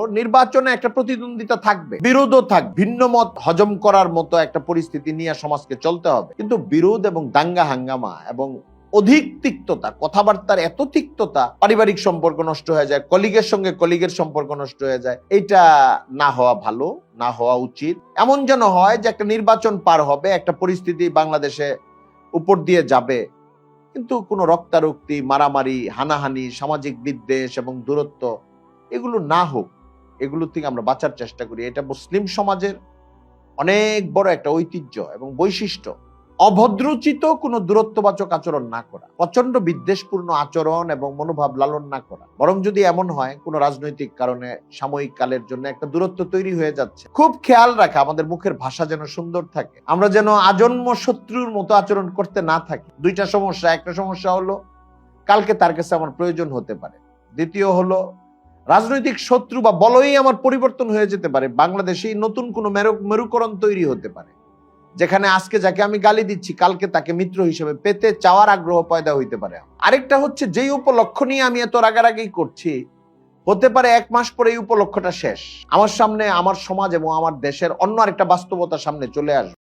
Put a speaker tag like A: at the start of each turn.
A: নির্বাচনে একটা প্রতিদ্বন্দ্বিতা থাকবে, বিরোধও থাকবে, ভিন্ন মত হজম করার মতো একটা পরিস্থিতি নিয়ে সমাজকে চলতে হবে। কিন্তু বিরোধ এবং দাঙ্গা হাঙ্গামা এবং অধিক তিক্ততা, কথাবার্তার এত তিক্ততা, পারিবারিক সম্পর্ক নষ্ট হয়ে যায়, কলিগের সঙ্গে কলিগের সম্পর্ক নষ্ট হয়ে যায়, এটা না হওয়া ভালো, না হওয়া উচিত। এমন যেন হয় যে একটা নির্বাচন পার হবে, একটা পরিস্থিতি বাংলাদেশে উপর দিয়ে যাবে, কিন্তু কোনো রক্তারক্তি, মারামারি, হানাহানি, সামাজিক বিদ্বেষ এবং দূরত্ব এগুলো না হোক। এগুলো থেকে আমরা বাঁচার চেষ্টা করি। এটা মুসলিম সমাজের অনেক বড় একটা ঐতিহ্য এবং বৈশিষ্ট্য। অভদ্রচিত কোনো দূরত্ববাচক আচরণ না করা, প্রচন্ড বিদ্বেষপূর্ণ আচরণ এবং মনোভাব লালন না করা। বরং যদি এমন হয় কোনো রাজনৈতিক কারণে সাময়িক কালের জন্য একটা দূরত্ব তৈরি হয়ে যাচ্ছে, খুব খেয়াল রাখা আমাদের মুখের ভাষা যেন সুন্দর থাকে, আমরা যেন আজন্ম শত্রুর মতো আচরণ করতে না থাকি। দুইটা সমস্যা, একটা সমস্যা হলো কালকে তার কাছে আমার প্রয়োজন হতে পারে, দ্বিতীয় হলো রাজনৈতিক শত্রু বা বলয়ই আমার পরিবর্তন হয়ে যেতে পারে। বাংলাদেশেই নতুন কোনো মেরুকরণ তৈরি হতে পারে, যেখানে আজকে যাকে আমি গালি দিচ্ছি কালকে তাকে মিত্র হিসেবে পেতে চাওয়ার আগ্রহ পয়দা হইতে পারে। আরেকটা হচ্ছে, যেই উপলক্ষ নিয়ে আমি এত রাগারাগি করছি, হতে পারে 1 মাস পরে এই উপলক্ষটা শেষ, আমার সামনে আমার সমাজ এবং আমার দেশের অন্য আরেকটা বাস্তবতা সামনে চলে আসবে।